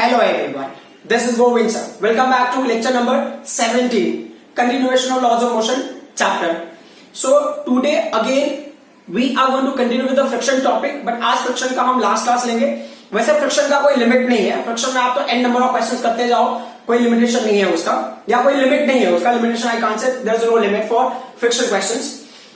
Hello everyone, this is Govind sir. Welcome back to lecture number 17, continuation of laws of motion chapter. So today again we are going to continue with the friction topic, but आज friction का हम last class लेंगे. वैसे friction का कोई limit नहीं है. friction में आप तो n number of questions करते जाओ, कोई limitation नहीं है उसका, या कोई limit नहीं है उसका. limitation I can't say, there is no limit for friction questions.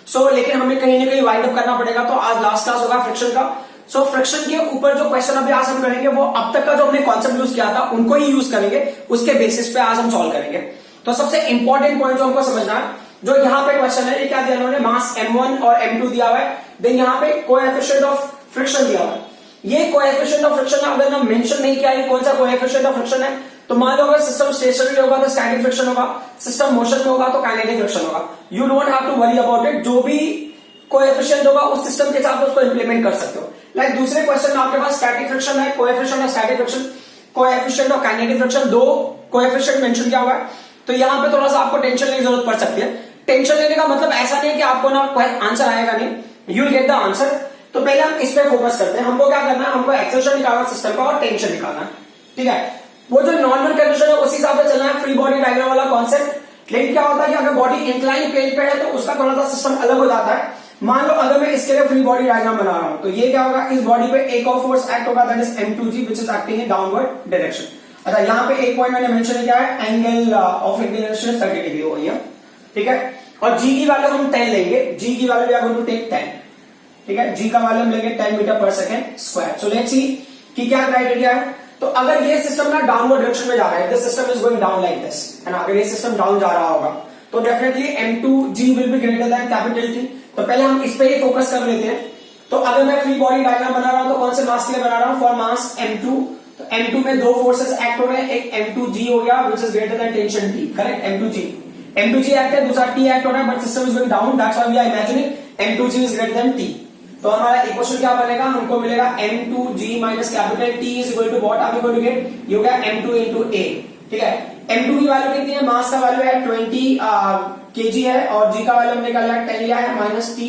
So लेकिन हमें कहीं ना कहीं wind up करना पड़ेगा, तो आज last class होगा friction का. सो फ्रिक्शन के ऊपर जो क्वेश्चन अभी आज हम करेंगे वो अब तक का जो हमने कॉन्सेप्ट यूज किया था उनको ही यूज करेंगे, उसके बेसिस पे आज हम सॉल्व करेंगे. तो सबसे इंपॉर्टेंट पॉइंट जो हमको समझना है, जो यहाँ पे क्वेश्चन है, ये क्या दिया इन्होंने, मास m1 और m2 दिया हुआ है, देन यहाँ पे कोएफिशिएंट ऑफ फ्रिक्शन दिया हुआ है. ये कोएफिशिएंट ऑफ फ्रिक्शन अगर हम मेंशन नहीं किया, ये कौन सा कोएफिशिएंट ऑफ फ्रिक्शन है, तो मान लो अगर सिस्टम स्टेशनरी होगा तो स्टैटिक फ्रिक्शन होगा, सिस्टम मोशन में होगा तो काइनेटिक फ्रिक्शन होगा. You don't have to worry about it, जो भी कोएफिशिएंट होगा उस सिस्टम के हिसाब से उसको इंप्लीमेंट कर सकते हो. लाइक दूसरे क्वेश्चन में आपके पास स्टैटिक फ्रिक्शन है, coefficient of static friction, coefficient of kinetic friction, दो कोएफिशिएंट मेंशन किया हुआ है. तो यहां पे थोड़ा सा आपको टेंशन लेने की जरूरत पड़ सकती है. टेंशन लेने का मतलब ऐसा नहीं है कि आपको ना आंसर आएगा नहीं, you will get the answer. तो पहले हम इस पे फोकस करते हैं. हमको क्या करना है, हमको एक्सेलरेशन निकालना सिस्टम का और टेंशन निकालना है. ठीक है, वो जो नॉर्मल कंडीशन है उसी हिसाब से चलना है, फ्री बॉडी डायग्राम वाला कॉन्सेप्ट. लेकिन क्या होता है कि अगर बॉडी इंक्लाइन प्लेन पे है तो उसका थोड़ा सा सिस्टम अलग हो जाता है. मान लो अगर मैं इसके लिए फ्री बॉडी डायग्राम बना रहा हूं, तो ये क्या होगा, इस बॉडी पे एक और फोर्स एक्ट होगा, that is m2g which is acting in downward direction. अच्छा, यहाँ पे एक पॉइंट मैंने मेंशन किया है, एंगल ऑफ इंक्लिनेशन 30 डिग्री हो गया. ठीक है, और g की वैल्यू हम 10 लेंगे. g की value we are going to take 10. ठीक है, g का वैल्यू हम लेंगे 10 मीटर पर second square. So let's see कि क्या क्राइटेरिया है. तो अगर ये सिस्टम ना डाउनवर्ड डायरेक्शन में जा रहा है, this system is going down like this, है ना, अगर ये सिस्टम डाउन जा रहा होगा तो definitely m2g will be greater than capital T. तो पहले हम इस पे ही फोकस कर लेते हैं. तो अगर मैं फ्री बॉडी डायग्राम बना रहा हूं तो कौन से मास के लिए बना रहा हूं, फॉर मास m2. तो m2 में दो फोर्सेस एक्ट हो रहे हैं, एक m2g हो गया which is greater than tension T. Correct, m2g act है, दूसरा T एक्ट हो रहा है, but system is going down, that's why we are imagining m2g is greater than T. तो हमारा इक्वेशन क्या बनेगा, हमको मिलेगा m2g minus capital T is equal to what are we going to get, ये हो गया m2 into a. ठीक है, m2 की वैल्यू कितनी है, मास का वैल्यू है 20 kg है, और g का वैल्यू हमने निकाला 10 लिया है, minus t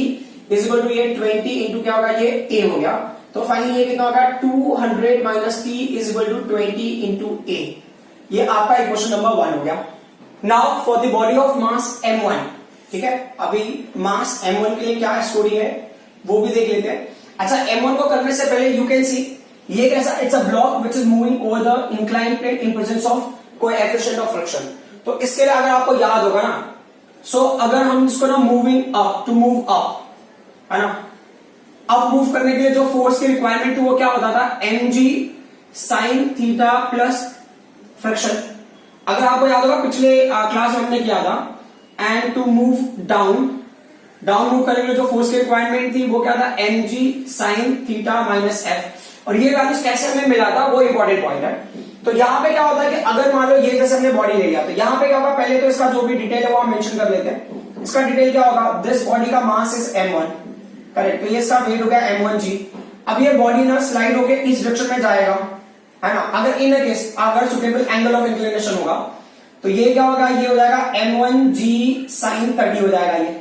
is equal to ये 20 इंटू क्या होगा, ये a हो गया. तो फाइनली ये कितना होगा, 200 minus t is equal to 20 into a. ये आपका इक्वेशन नंबर 1 हो गया. Now for the body of mass m1. ठीक है, अभी मास m1 के लिए क्या स्टोरी है वो भी देख लेते हैं. अच्छा, m1 को करने से पहले यू कैन सी ये कैसा, it's a block which is moving over the inclined plane in presence of coefficient of friction. तो इसके लिए अगर आपको याद होगा ना, सो अगर हम इसको ना moving up, to move up, है ना, अब मूव करने के लिए जो फोर्स की रिक्वायरमेंट थी वो क्या होता था, mg sin theta plus friction. अगर आपको याद होगा पिछले क्लास में हमने किया था, and to move down move करने के लिए जो फोर्स की रिक्वायरमेंट थी वो क्या था, mg sin theta minus f. और ये वैल्यूज कैसे हमें मिला था वो इंपॉर्टेंट पॉइंट है. तो यहाँ पे क्या होता है कि अगर मान लो ये जैसे हमने बॉडी ले लिया, तो यहाँ पे क्या होगा, पहले तो इसका जो भी डिटेल है वो हम मेंशन कर लेते हैं. इसका डिटेल क्या होगा, दिस बॉडी का मास इज m1. करेक्ट, तो ये इसका वेट हो गया m1g. अब ये बॉडी ना स्लाइड होके इस डायरेक्शन में जाएगा, है ना. अगर इन केस अगर सुटेबल एंगल ऑफ इंक्लिनेशन होगा तो ये क्या होगा, ये हो जाएगा m1g sin 30 हो जाएगा ये.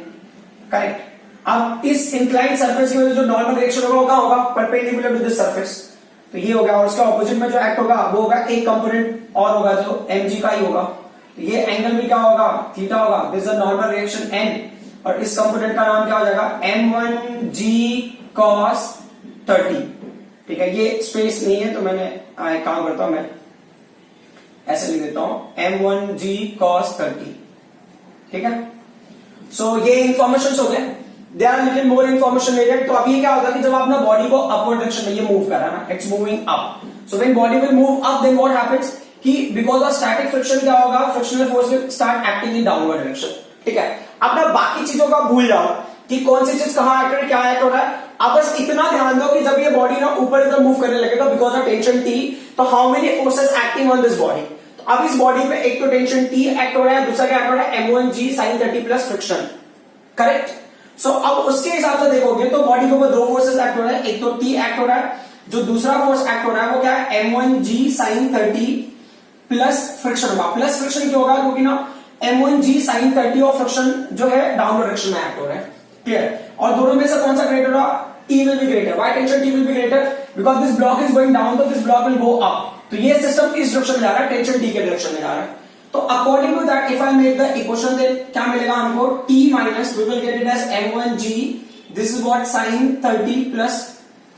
करेक्ट, अब इस इंक्लाइंड सरफेस की वजह जो नॉर्मल डायरेक्शन होगा परपेंडिकुलर टू दिस सरफेस. तो ये हो गया, और उसका ऑपोजिट में जो एक्ट होगा वो होगा एक कंपोनेंट और होगा जो mg का ही होगा. तो ये एंगल भी क्या होगा, थीटा होगा. This is a normal reaction n, और इस कंपोनेंट का नाम क्या हो जाएगा, m1g cos 30. ठीक है, ये स्पेस नहीं है तो मैंने एक काम करता हूं, मैं ऐसे लिख देता हूं m1g cos 30. ठीक है, सो ये इंफॉर्मेशन हो गए. There are little more information needed. तो अभी क्या होता है कि जब आप ना बॉडी को अपवर्ड डायरेक्शन में ये मूव कर रहा है ना, it's moving up. So when body will move up, then what happens कि बिकॉज ऑफ स्टैटिक फ्रिक्शन क्या होगा, frictional force will start acting in downward direction. ठीक है, अब ना बाकी चीजों का भूल जाओ कि कौन सी चीज कहां एक्ट हो रही है, क्या एक्ट हो रहा है. आप बस इतना ध्यान दो कि जब ये बॉडी ना ऊपर इधर मूव करने लगेगा बिकॉज ऑफ टेंशन T, तो how many forces acting on this body. तो अब इस बॉडी पे एक तो टेंशन T एक्ट हो रहा है, दूसरा क्या एक्ट हो रहा है, m1g sin 30 plus friction. Correct, so अब उसके हिसाब से देखोगे तो बॉडी के ऊपर दो फोर्सेस एक्ट हो रहे हैं, एक तो T एक्ट हो रहा है, जो दूसरा फोर्स एक्ट हो रहा है वो क्या है, m1g sin 30 प्लस फ्रिक्शन होगा. प्लस फ्रिक्शन क्यों होगा, क्योंकि ना m1g sin 30 और फ्रिक्शन जो है डाउनवर्ड डायरेक्शन में एक्ट हो रहा है. क्लियर, और दोनों में से कौन सा ग्रेटर होगा, T will be greater. Why tension T will be greater? Because this block is going down, so this block will go up. तो ये सिस्टम इस डायरेक्शन में जा रहा है, टेंशन डी के डायरेक्शन में जा रहा है। तो according to that if I make the equation, then क्या मिलेगा हमको, T minus we will get it as m1g, this is what sin 30 plus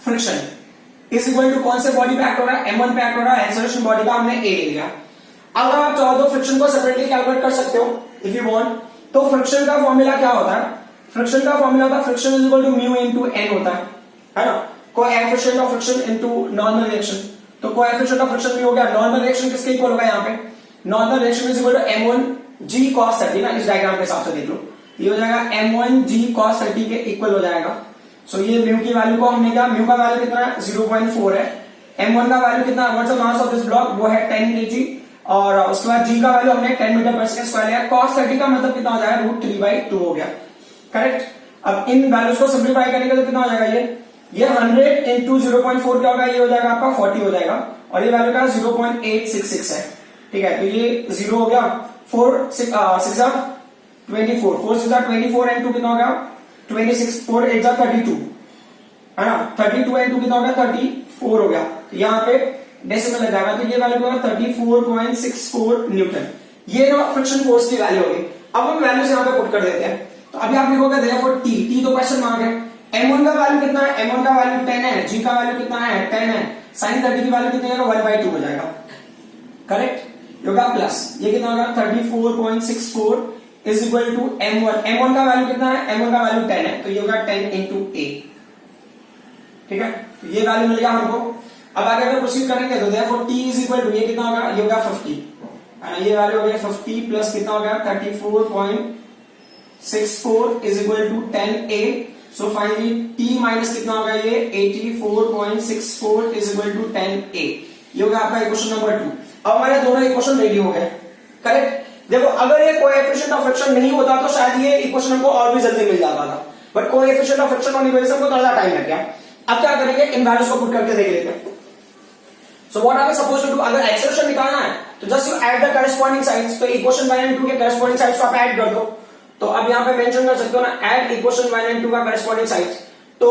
friction is equal to कौन से बॉडी पे एक्ट हो रहा है, m1 पे एक्ट हो रहा है, एक्सेलरेशन बॉडी का हमने a ले लिया। अगर आप चाहो तो फ्रिक्शन को सेपरेटली कैलकुलेट कर सकते हो इफ यू वांट। तो फ्रिक्शन का फॉर्मूला क्या होता है, फ्रिक्शन का फॉर्मूला होता है friction is equal to mu into n होता है ना, coefficient of friction into normal reaction. तो कोएफिशिएंट ऑफ फ्रिक्शन भी हो गया, नॉर्मल रिएक्शन किसके इक्वल होगा यहाँ पे, normal reaction is equal to m1g cos 30 ना, इस डायग्राम के हिसाब से देख लो, ये हो जाएगा m1g cos 30 के इक्वल हो जाएगा। सो ये म्यू की वैल्यू को हमने क्या, म्यू का वैल्यू कितना है 0.4 है, m1 का वैल्यू कितना, what's the mass of this block, वो है 10 kg, और उसके बाद g का वैल्यू हमने 10 मीटर पर सेकंड स्क्वायर लिया, cos 30 का मतलब कितना हो जाएगा, √3/2 हो गया, करेक्ट। अब इन वैल्यूज को सिंपलीफाई करेंगे तो कितना हो जाएगा, ये 100 इंटू 0.4 क्या होगा, ये हो जाएगा आपका 40 हो जाएगा, और ये वैल्यू का 0.866 है, ठीक है। तो ये 0 हो गया, 4 6 24, 4 6 24 एंड 2 कितना हो गया 26, 4 8 32 है ना, 32 एंड 2 कितना हो गया 34 हो गया। तो यहाँ पे डेसिमल लग जाएगा, तो ये वैल्यू होगा 34.64 न्यूटन, ये ना फ्रिक्शन फोर्स की वैल्यू होगी। अब हम वैल्यूज यहाँ पे पुट कर देते हैं, तो अभी आप लिखोगे देयरफॉर टी तो क्वेश्चन मार्क है, m1 का वैल्यू कितना है, m1 का वैल्यू 10 है, g का वैल्यू कितना है 10 है, sin 30 की वैल्यू कितनी है 1/2 हो जाएगा, करेक्ट। योगा प्लस ये कितना होगा 34.64 इज इक्वल टू m1 का वैल्यू कितना है, m1 का वैल्यू 10 है, तो ये होगा 10 इंटू a, ठीक है। तो ये वैल्यू मिल गया हमको। अब आगे अगर प्रोसीड करेंगे तो therefore t is equal to ये कितना होगा, ये होगा 50 है ना, ये वैल्यू हो गया 50 प्लस कितना हो गया 34.64 is equal to 10a। So finally t minus कितना होगा, ये 84.64 इज इक्वल टू 10a, ये होगा आपका इक्वेशन नंबर 2। अब हमारे दोनों इक्वेशन रेडी हो गए, करेक्ट। देखो अगर ये कोएफिशिएंट ऑफ फ्रिक्शन नहीं होता तो शायद ये इक्वेशन हमको और भी जल्दी मिल जाता था, बट कोएफिशिएंट ऑफ फ्रिक्शन होने की वजह से हमको थोड़ा टाइम लग गया। अब क्या करेंगे, इन वैल्यूज को पुट करके देख लेते हैं। So what are we supposed to do, अगर एक्सेलरेशन निकालना है तो just you add the corresponding sides, तो इक्वेशन 1 एंड 2 के करेस्पॉन्डिंग साइड्स को आप ऐड कर दो। तो अब यहाँ पे मेंशन कर सकते हो ना, ऐड इक्वेशन 1 एंड 2 का करेस्पॉन्डिंग साइड्स। तो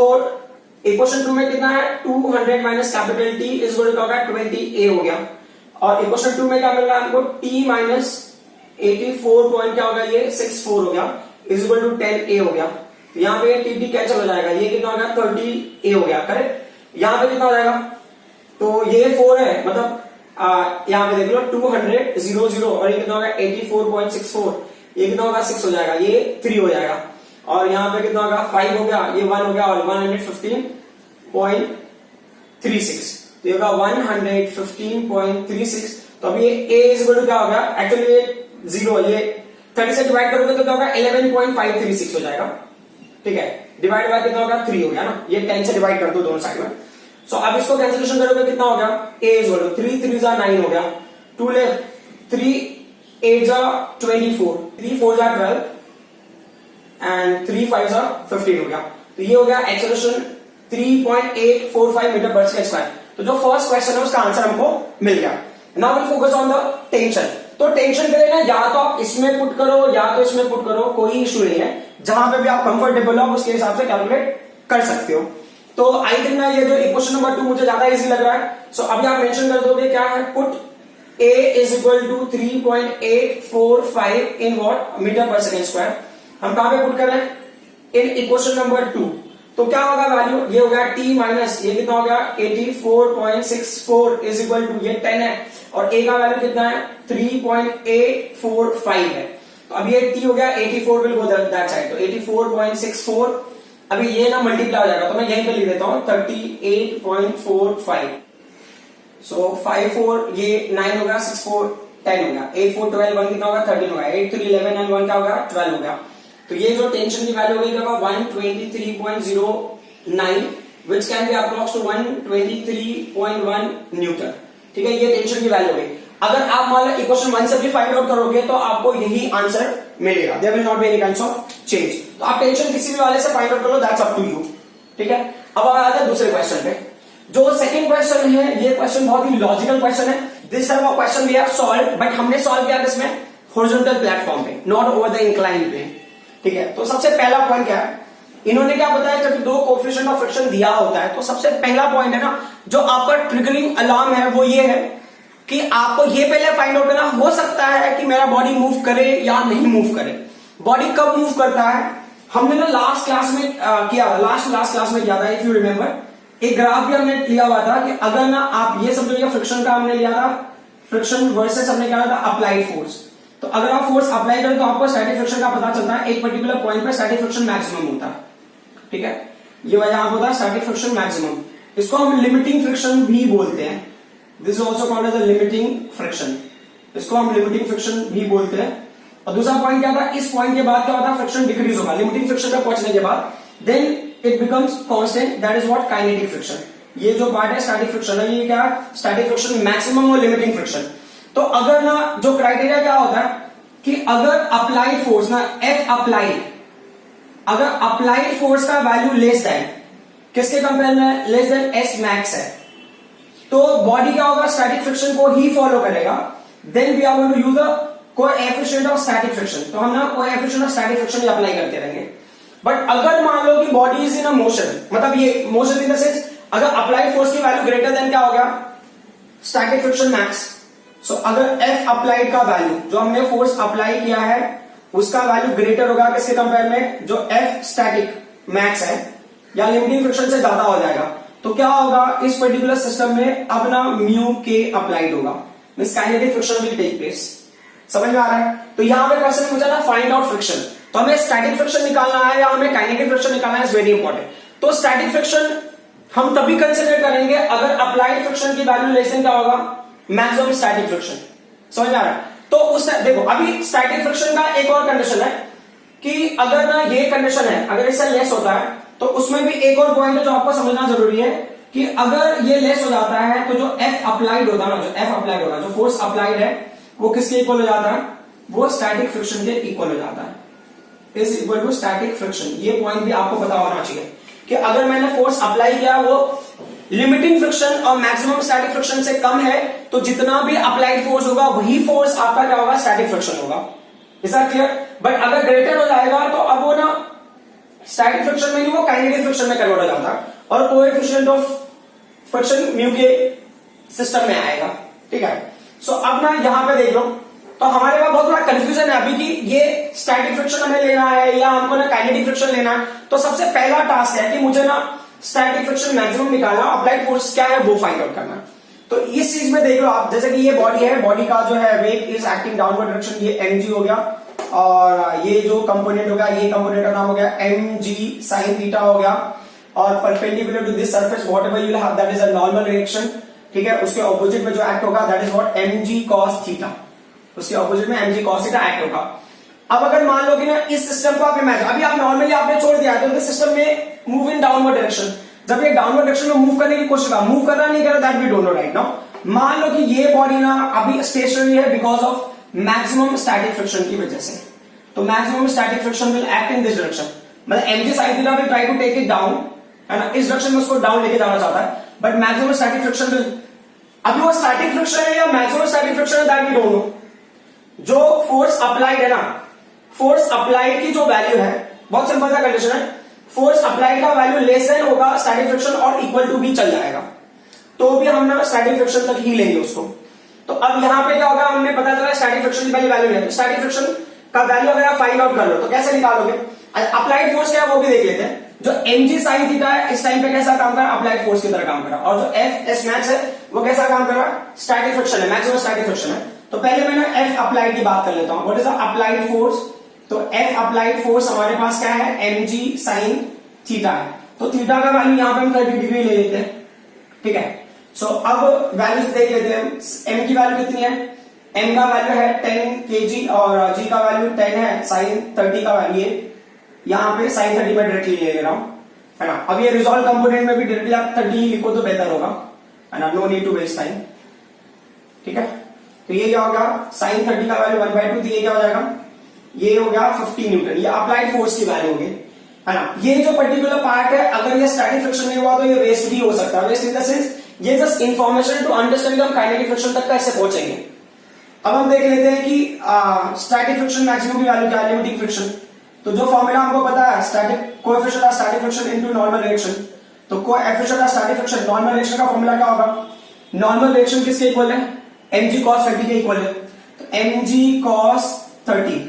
इक्वेशन 2 में कितना है 200 minus capital T is equal to 20a हो गया, और इक्वेशन 2 में क्या मिल रहा है हमको, t माइनस 84 पॉइंट क्या होगा, ये 64 हो गया इज इक्वल टू 10a हो गया। तो यहाँ पे टी कैंसिल हो जाएगा, ये कितना हो गया 30a हो गया, करेक्ट। यहाँ पे कितना हो जाएगा, तो ये 4 है, मतलब यहाँ पे देख लो 200 0 और ये कितना होगा 84.64, ये कितना होगा 6 हो जाएगा, ये 3 हो जाएगा, और यहाँ पे कितना होगा 5 हो गया, ये 1 हो गया, और 115.36, तो ये होगा 115.36। तो अभी ये a इज इक्वल टू क्या होगा, एक्चुअली ये 0, ये 30 से डिवाइड करोगे तो क्या होगा 11.536 हो जाएगा, ठीक है। डिवाइड बाय कितना होगा 3 हो गया ना, ये 10 से डिवाइड कर दो दोनों साइड में। सो अब इसको कैंसिलेशन करोगे कितना हो गया, a इज इक्वल टू 3 3 जा 9 हो गया, 2 लेफ्ट, 3 8 जा 24, 3 4 जा 12 एंड 3 5 जा 15 हो गया। तो ये हो गया एक्सेलरेशन 3.845 मीटर पर सेकंड स्क्वायर। तो जो फर्स्ट क्वेश्चन है उसका आंसर हमको मिल गया। Now will focus on the tension. तो टेंशन के लिए ना या तो आप इसमें पुट करो या तो इसमें पुट करो, कोई इशू नहीं है, जहां पे भी आप कंफर्टेबल हो उसके हिसाब से कैलकुलेट कर सकते हो। तो आई थिंक ना ये जो इक्वेशन नंबर 2 मुझे ज्यादा इजी लग रहा है। सो अभी आप मेंशन कर दोगे क्या है, put a is equal to 3.845 in what metre पर सेकेंड स्क्वायर। हम कहां पे पुट कर रहे हैं, इन इक्वेशन नंबर 2। तो क्या होगा वैल्यू, ये हो गया t माइनस ये कितना हो गया 84.64 इज इक्वल टू ये 10 है, और a का वैल्यू कितना है 3.845 है। तो अभी ये t हो गया 84 विल गो दैट साइड, तो 84.64 अभी ये ना मल्टीप्लाई हो जाएगा, तो मैं यहीं पे लिख देता हूं 38.45। सो 5 4 ये 9 होगा, 6 4 10 हो गया, 8 4 12 1 कितना होगा 13 होगा, 8 3 11 एंड 1 क्या होगा 12 हो गया। तो ये जो टेंशन की वैल्यू होगी क्या 123.09 which can be approx to 123.1 Newton, ठीक है। ये टेंशन की वैल्यू होगी। अगर आप मान लो इक्वेशन 1 से भी फाइंड आउट करोगे तो आपको यही आंसर मिलेगा, there will not be any kinds of change. तो आप टेंशन किसी भी वाले से फाइंड आउट कर लो, दैट्स अप टू यू, ठीक है। अब आते हैं दूसरे क्वेश्चन पे। जो सेकंड क्वेश्चन है, ये क्वेश्चन बहुत ही लॉजिकल क्वेश्चन है। This type of question we have solved, but हमने सॉल्व किया इसमें हॉरिजॉन्टल प्लेटफॉर्म पे, नॉट ओवर द इंक्लाइन पे, ठीक है। तो सबसे पहला पॉइंट क्या है, इन्होंने क्या बताया, जब दो कोएफिशिएंट ऑफ फ्रिक्शन दिया होता है तो सबसे पहला पॉइंट है ना जो आपका ट्रिगरिंग अलार्म है वो ये है कि आपको ये पहले फाइंड आउट करना हो सकता है कि मेरा बॉडी मूव करे या नहीं मूव करे। बॉडी कब मूव करता है, हमने ना लास्ट क्लास में लास्ट क्लास में किया था, इफ यू रिमेंबर। एक ग्राफ भी हमने लिया हुआ था कि अगर ना आप ये समझो, फ्रिक्शन का हमने लिया था, फ्रिक्शन वर्सेस हमने क्या था अप्लाइड फोर्स। तो अगर आप फोर्स अप्लाई करें तो आपको स्टैटिक फ्रिक्शन का पता चलता है, एक पर्टिकुलर पॉइंट पे स्टैटिक फ्रिक्शन मैक्सिमम होता है, ठीक है। ये वजह होता है स्टैटिक फ्रिक्शन मैक्सिमम। इसको हम लिमिटिंग फ्रिक्शन भी बोलते हैं, this is also called as a limiting friction, इसको हम लिमिटिंग फ्रिक्शन भी बोलते हैं। और दूसरा पॉइंट क्या था, इस पॉइंट के बाद क्या होता है, फ्रिक्शन डिक्रीज होगा लिमिटिंग फ्रिक्शन तक पहुंचने के बाद, then it becomes constant, that is what kinetic friction. ये जो पार्ट है स्टैटिक फ्रिक्शन है, ये क्या है, स्टैटिक फ्रिक्शन मैक्सिमम और लिमिटिंग फ्रिक्शन। तो अगर ना जो क्राइटेरिया क्या होता है कि अगर अप्लाइड फोर्स ना एफ अप्लाइड, अगर अप्लाइड फोर्स का वैल्यू लेस देन किसके कंपेयर में, लेस देन एस मैक्स है, तो बॉडी क्या होगा, स्टैटिक फ्रिक्शन को ही फॉलो करेगा। Then we are going to use the coefficient of static friction, तो हम ना coefficient of static friction apply करते रहेंगे। बट अगर मान लो कि body is in a motion, मतलब ये मोशन इन द सेंस अगर अप्लाइड फोर्स की वैल्यू ग्रेटर देन क्या हो गया, स्टैटिक फ्रिक्शन मैक्स। सो अगर एफ अप्लाइड का वैल्यू, जो हमने फोर्स अप्लाई किया है उसका वैल्यू ग्रेटर होगा किसके कंपेयर में, जो एफ स्टैटिक मैक्स है या लिमिटिंग फ्रिक्शन से ज्यादा हो जाएगा, तो क्या होगा इस पर्टिकुलर सिस्टम में अब ना म्यू के अप्लाइड होगा, means kinetic friction will take place. समझ में आ रहा है। तो यहां पे क्वेश्चन पूछा था फाइंड आउट फ्रिक्शन, तो हमें स्टैटिक फ्रिक्शन निकालना है या हमें काइनेटिक फ्रिक्शन निकालना है, इज वेरी इंपॉर्टेंट। तो स्टैटिक फ्रिक्शन हम तभी कंसिडर करेंगे अगर अप्लाइड फ्रिक्शन की वैल्यू लेस देन क्या होगा, मैक्सिमम स्टैटिक फ्रिक्शन। समझ में आ रहा है। तो उस देखो अभी स्टैटिक फ्रिक्शन का एक और कंडीशन है कि अगर ना ये कंडीशन है, अगर इससे लेस होता है तो उसमें भी एक और पॉइंट है जो आपको समझना जरूरी है कि अगर ये लेस हो जाता है तो जो एफ अप्लाइड होता है ना, जो एफ अप्लाइड होगा, जो फोर्स अप्लाइड है वो किसके इक्वल हो जाता है, वो स्टैटिक फ्रिक्शन के इक्वल हो जाता है, is equal to static friction. ये पॉइंट भी आपको पता होना चाहिए कि अगर मैंने फोर्स अप्लाई किया वो लिमिटिंग फ्रिक्शन और मैक्सिमम स्टैटिक फ्रिक्शन से कम है, तो जितना भी अप्लाइड फोर्स होगा वही फोर्स आपका क्या होगा, स्टैटिक फ्रिक्शन होगा। Is that clear. बट अगर ग्रेटर हो जाएगा तो अब वो ना स्टैटिक फ्रिक्शन में नहीं, वो काइनेटिक फ्रिक्शन में कन्वर्ट हो जाता है और कोएफिशिएंट ऑफ फ्रिक्शन म्यू के सिस्टम में आएगा, ठीक है। सो अब ना यहां पे देख लो, तो हमारे पास बहुत बड़ा कंफ्यूजन है अभी कि ये स्टैटिक फ्रिक्शन हमें लेना है या हमको ना काइनेटिक फ्रिक्शन लेना है। तो सबसे पहला टास्क है कि मुझे ना स्टैटिक फ्रिक्शन मैक्सिमम निकालना, अप्लाइड फोर्स क्या है वो फाइंड आउट करना। तो इस चीज में देख लो आप, जैसे कि ये बॉडी है, बॉडी का जो है weight is acting downward direction, ये mg हो गया, और ये जो कंपोनेंट हो गया, ये कंपोनेंट का नाम हो गया mg sin थीटा हो गया, और perpendicular to this surface whatever you will have that is a normal direction, ठीक है। उसके ऑपोजिट में जो एक्ट होगा that is what mg cos theta, उसके ऑपोजिट में mg cos थीटा एक्ट होगा। अब अगर मान लो कि ना इस सिस्टम को आप इमेजिन, अभी आप नॉर्मली आपने छोड़ दिया तो इस सिस्टम में मूव इन डाउनवर्ड डायरेक्शन, जब ये डाउनवर्ड डायरेक्शन में मूव करने की कोशिश कर, मूव कर रहा नहीं कर रहा that we don't know right now. मान लो कि ये बॉडी ना अभी स्टेशनरी है because of maximum static friction की वजह से, तो maximum static friction will act in this direction, मतलब mg sin theta will try to take it down, है ना, इस डायरेक्शन में उसको डाउन लेके जाना चाहता है, but maximum static friction will, अभी वो स्टैटिक फ्रिक्शन है या मैक्सिमम स्टैटिक फ्रिक्शन है दैट वी डोंट नो। जो फोर्स अप्लाइड है ना, फोर्स अप्लाइड की जो वैल्यू है, बहुत सिंपल सा कंडीशन है, फोर्स अप्लाइड का वैल्यू लेस देन होगा स्टैटिक फ्रिक्शन और इक्वल टू भी चल जाएगा, तो भी हम ना स्टैटिक फ्रिक्शन तक ही लेंगे उसको। तो अब यहां पे क्या होगा, हमने पता चला स्टैटिक फ्रिक्शन की वैल्यू है, तो स्टैटिक फ्रिक्शन का वैल्यू अगर आप फाइंड आउट कर लो तो कैसे निकालोगे, अप्लाइड फोर्स क्या है वो भी देख लेते हैं। जो mg sin थीटा है इस टाइम पे कैसा काम कर रहा है, अप्लाइड फोर्स की तरह काम कर रहा है, और जो f s max है वो कैसा काम कर रहा है, स्टैटिक फ्रिक्शन है, मैक्सिमम स्टैटिक फ्रिक्शन है। तो पहले मैं ना f अप्लाइड की बात कर लेता हूं, what is the applied force. तो f अप्लाइड फोर्स हमारे पास क्या है, mg sin थीटा है, तो थीटा का वैल्यू यहां पे हम 30 डिग्री ले लेते हैं, ठीक है। सो अब वैल्यूज देख लेते हैं, m की वैल्यू कितनी है, m का वैल्यू है 10 kg और g का वैल्यू 10 है, sin 30 का वैल्यू है, यहां पे sin 30 में डायरेक्टली ले रहा हूं, है ना। अब ये रिजॉल्व कंपोनेंट में भी डायरेक्टली आप 30 लिखो तो बेहतर होगा, है ना, no need to waste time, ठीक है। तो ये क्या होगा, sin 30 का वैल्यू 1/2, तो ये क्या हो जाएगा, ये हो गया 50 न्यूटन, ये अप्लाइड फोर्स की वैल्यू होगी, है ना। ये जो पर्टिकुलर पार्ट है अगर ये स्टैटिक फ्रिक्शन नहीं हुआ तो ये वेस्ट भी हो सकता है, वेस्ट इन द सेंस ये जस्ट इंफॉर्मेशन टू अंडरस्टैंड हम काइनेटिक फ्रिक्शन तक कैसे पहुंचेंगे। अब हम देख लेते हैं कि स्टैटिक फ्रिक्शन मैक्सिमम की वैल्यू क्या है, लिमिटिंग फ्रिक्शन। तो जो फॉर्मूला हमको पता है, static coefficient of static friction into normal direction, तो coefficient of static friction normal direction का फॉर्मूला क्या होगा, नॉर्मल डायरेक्शन किसके इक्वल है, mg cos 30 के इक्वल है, तो mg cos 30,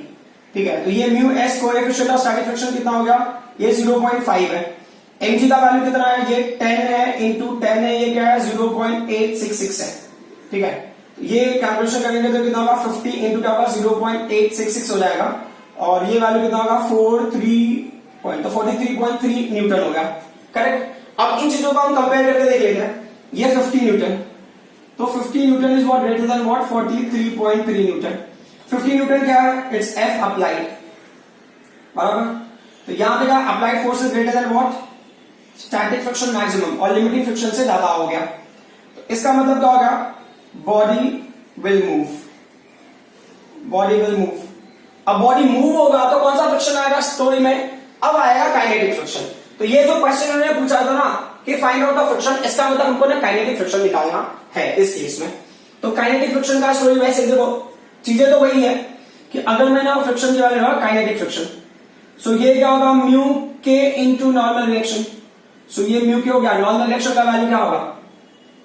ठीक है। तो ये mu S coefficient of static friction कितना हो गया, ये 0.5 है। mg का वैल्यू कितना है, ये 10 है इंटू 10 है, ये क्या है 0.866 है, ठीक है। ये कैलकुलेशन करेंगे तो कितना होगा 50 इंटू क्या होगा 0.866 हो जाएगा, और ये वैल्यू कितना होगा 43.3 न्यूटन हो गया, करेक्ट। अब इन चीजों को हम कंपेयर करके देख लेते हैं। ये 50 न्यूटन, तो 50 Newton is what greater than what 43.3 Newton. 50 Newton क्या है, इट्स एफ अप्लाइड, बराबर। तो यहां पे क्या applied force is greater then what static friction maximum, और लिमिटिंग फ्रिक्शन से ज्यादा हो गया। तो इसका मतलब क्या होगा, body will move, body will move. अब बॉडी मूव होगा तो कौन सा फ्रिक्शन आएगा स्टोरी में, अब आएगा काइनेटिक फ्रिक्शन। तो ये जो क्वेश्चन उन्होंने पूछा था ना कि फाइंड आउट द फ्रिक्शन, इसका मतलब हमको ना काइनेटिक फ्रिक्शन निकालना है इस केस में। तो काइनेटिक फ्रिक्शन का स्टोरी वैसे देखो, चीजें तो वही है कि अगर मैंने फ्रिक्शन के बारे में काइनेटिक फ्रिक्शन, सो ये क्या होगा म्यू के इंटू नॉर्मल रिएक्शन। सो ये म्यू के हो गया, नॉर्मल रिएक्शन का वैल्यू क्या होगा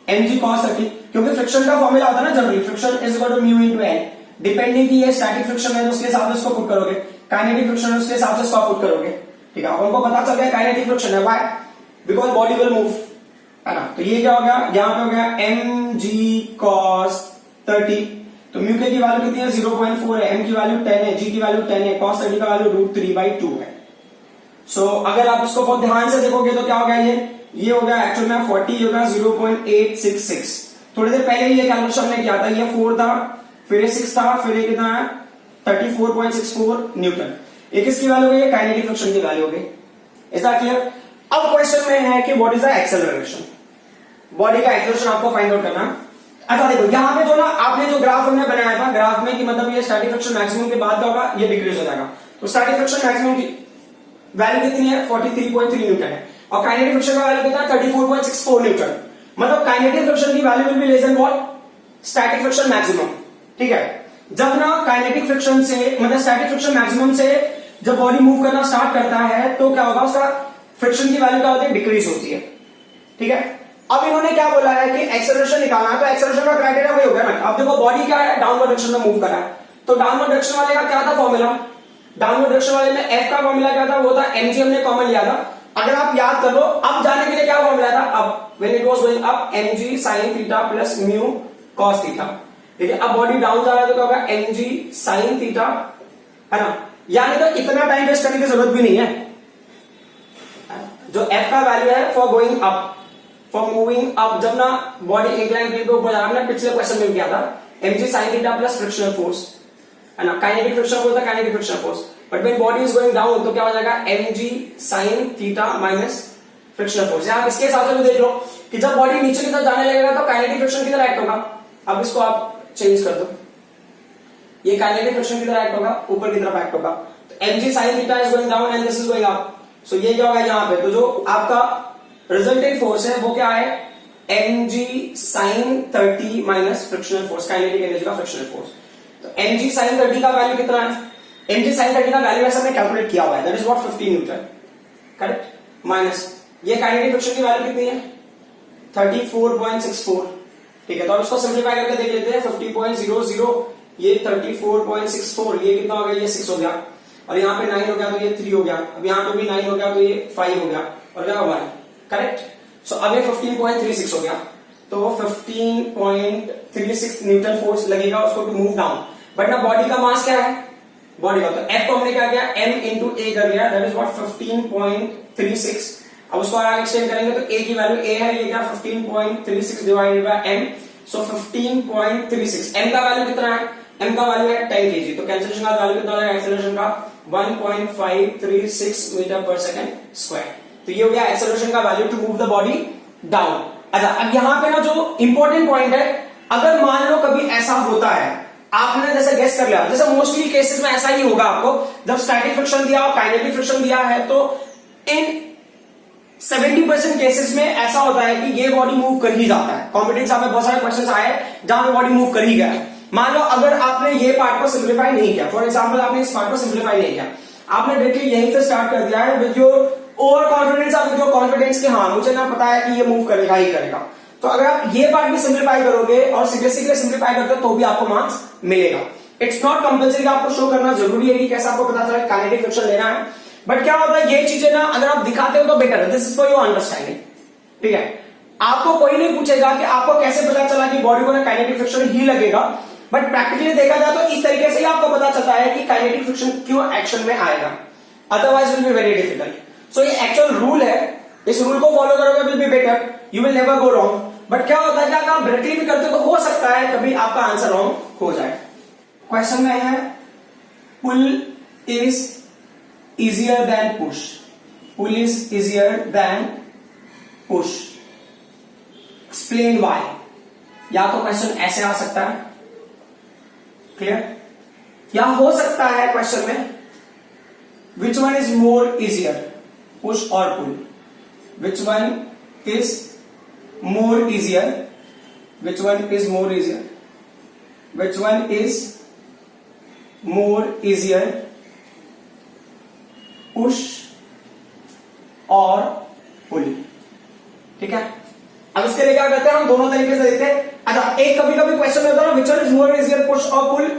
mg cos 30, क्योंकि फ्रिक्शन का फॉर्मूला होता है ना generally, friction is equal to mu into N. Depending की ये स्टैटिक फ्रिक्शन है तो उसके हिसाब से इसको पुट करोगे, काइनेटिक फ्रिक्शन है उसके हिसाब से इसको पुट करोगे, ठीक है। उनको पता चल गया काइनेटिक फ्रिक्शन है, why, because body will move, है ना। तो ये क्या हो गया, यहां पे हो गया mg cos 30, तो म्यू के की वैल्यू कितनी है 0.4 है, m की वैल्यू 10 है, g की वैल्यू 10 है, cos 30 का वैल्यू √3/2 है। सो अगर आप इसको बहुत ध्यान से देखोगे तो क्या हो गया, ये हो गया एक्चुअल में 40 होगा 0.866। थोड़ी देर पहले ये कैलकुलेशन हमने किया था, ये 4 था, फिर ये 6 था, फिर ये कितना है 34.64 न्यूटन। ये किसकी वैल्यू हो गई, काइनेटिक फ्रिक्शन की वैल्यू हो गई। ऐसा क्लियर। अब क्वेश्चन में है कि what is the acceleration, body का एक्सेलरेशन आपको फाइंड आउट करना। अच्छा देखो यहां पे जो ना आपने जो ग्राफ हमने बनाया था, ग्राफ में कि मतलब ये स्टैटिक फ्रिक्शन मैक्सिमम के बाद क्या होगा, ये डिक्रीज हो जाएगा। तो स्टैटिक फ्रिक्शन मैक्सिमम की वैल्यू कितनी है 43.3 न्यूटन है, और काइनेटिक फ्रिक्शन का वैल्यू कितना है 34.64 न्यूटन। मतलब काइनेटिक फ्रिक्शन की value will be less than what static friction maximum, ठीक है। जब ना काइनेटिक फ्रिक्शन से मतलब स्टैटिक फ्रिक्शन मैक्सिमम से जब बॉडी मूव करना स्टार्ट करता है तो क्या होगा, उसका फ्रिक्शन की वैल्यू क्या होती है, डिक्रीज होती है, ठीक है। अब इन्होंने क्या बोला है कि एक्सेलरेशन निकालना है, तो एक्सेलरेशन का क्राइटेरिया वही हो गया ना। अब देखो बॉडी क्या है, डाउनवर्ड डायरेक्शन में मूव कर रहा है, तो डाउनवर्ड डायरेक्शन वाले का क्या था फॉर्मूला, डाउनवर्ड डायरेक्शन वाले में एफ का फॉर्मूला क्या था, वो था mg, हमने कॉमन लिया था। अगर आप याद कर लो, अब जाने के लिए क्या फॉर्मूला था, अब when it was going up mg sin theta plus mu cos theta, ठीक है। अब बॉडी डाउन जा रहा है तो क्या होगा mg sin थीटा, है ना। यानी तो इतना टाइम वेस्ट करने की जरूरत भी नहीं है, जो f का वैल्यू है for going up, for moving up, जब ना बॉडी इंक्लाइन प्लेन पे ऊपर जा रहा है, हमने पिछले क्वेश्चन में किया था mg sin theta plus frictional force, है ना। काइनेटिक फ्रिक्शन फोर्स था kinetic friction force, but when body is going down तो क्या हो जाएगा mg sin theta minus frictional force. यहां इसके हिसाब से भी देख लो कि जब बॉडी नीचे की तरफ जाने लगेगा तो काइनेटिक फ्रिक्शन की तरह एक्ट होगा। अब इसको आप चेंज कर दो, ये काइनेटिक फ्रिक्शन की तरह एक्ट होगा, ऊपर की तरफ एक्ट होगा। तो mg sin theta is going down and this is going up, so ये क्या होगा यहां पे, तो जो आपका रिजल्टेंट फोर्स है वो क्या है mg sin 30 minus frictional force, kinetic energy का फ्रिक्शनल फोर्स। तो mg sin 30 का वैल्यू कितना है, mg sin 30 का वैल्यू ऐसा हमने कैलकुलेट किया हुआ है, that is what 50 Newton, correct, minus ये काइनेटिक फ्रिक्शन की वैल्यू कितनी है 34.64, ठीक है। तो अब इसको सिंपलीफाई करके देख लेते हैं, 50.00 ये 34.64, ये कितना हो गया, ये 6 हो गया, और यहाँ पे 9 हो गया तो ये 3 हो गया, अब यहाँ पे भी 9 हो गया तो ये 5 हो गया, और क्या 1, करेक्ट। सो अब ये 15.36 हो गया, तो 15.36 न्यूटन फोर्स लगेगा उसको टू मूव डाउन। बट ना बॉडी का मास क्या है, बॉडी का, तो एफ को हमने क्या किया m इंटू ए कर लिया, दैट इज व्हाट 15.36। अब उसको आगे एक्सटेंड करेंगे तो a की वैल्यू a है, ये क्या 15.36 divided by m, so 15.36। m का वैल्यू कितना है, m का वैल्यू है 10 kg, तो कैंसिलेशन का वैल्यू कितना है एक्सेलरेशन का 1.536 मीटर पर सेकंड स्क्वायर। तो ये हो गया एक्सेलरेशन का value to move the body down. अच्छा अब यहां पे ना जो इंपॉर्टेंट पॉइंट है, अगर मान लो कभी ऐसा होता है, आपने जैसे गेस कर लिया, जैसे मोस्टली केसेस में ऐसा ही होगा आपको, जब स्टैटिक फ्रिक्शन दिया और काइनेटिक फ्रिक्शन दिया है, तो इन 70% केसेस में ऐसा होता है कि ये बॉडी मूव कर ही जाता है। कॉम्पिटेंस में बहुत सारे क्वेश्चंस आए जहां पे बॉडी मूव कर ही गया है। मान लो अगर आपने ये पार्ट को सिंप्लीफाई नहीं किया, फॉर एग्जांपल आपने इस पार्ट को सिंप्लीफाई नहीं किया, आपने डायरेक्टली यहीं से स्टार्ट कर दिया है with your over confidence, with your confidence कि हाँ मुझे ना पता है कि ये मूव करेगा ही करेगा, तो अगर आप ये पार्ट भी सिंप्लीफाई करोगे और सीबीएसई के लिए सिंप्लीफाई करते हो तो भी आपको मार्क्स मिलेगा। इट्स नॉट कंपल्सरी आपको शो करना जरूरी है कि कैसे आपको पता चला काइनेटिक फ्रिक्शन लेना है, बट क्या होता है ये चीजें ना अगर आप दिखाते हो तो बेटर है। This is for your understanding, ठीक है। आपको कोई नहीं पूछेगा कि आपको कैसे पता चला कि बॉडी को ना काइनेटिक फ्रिक्शन ही लगेगा, बट प्रैक्टिकली देखा जाए तो इस तरीके से ही आपको पता चलता है कि काइनेटिक फ्रिक्शन क्यों एक्शन में आएगा, otherwise will be very difficult. So ये एक्चुअल रूल है, इस रूल को फॉलो करोगे will be better, you will never go wrong. But क्या होता है कि अगर आप डायरेक्टली भी करते हो तो हो सकता है कभी आपका आंसर रॉन्ग हो जाए। क्वेश्चन में है pull is easier than push, pull is easier than push, explain why. या तो क्वेश्चन ऐसे आ सकता है, क्लियर, या हो सकता है क्वेश्चन में which one is more easier, push और pull, which one is more easier, which one is more easier, which one is more easier, push और पुल, ठीक है। अब इसके लिए क्या करते हैं हम दोनों तरीके से देखते हैं। अच्छा, एक कभी कभी क्वेश्चन होता है विच one is more easier, push और पुल,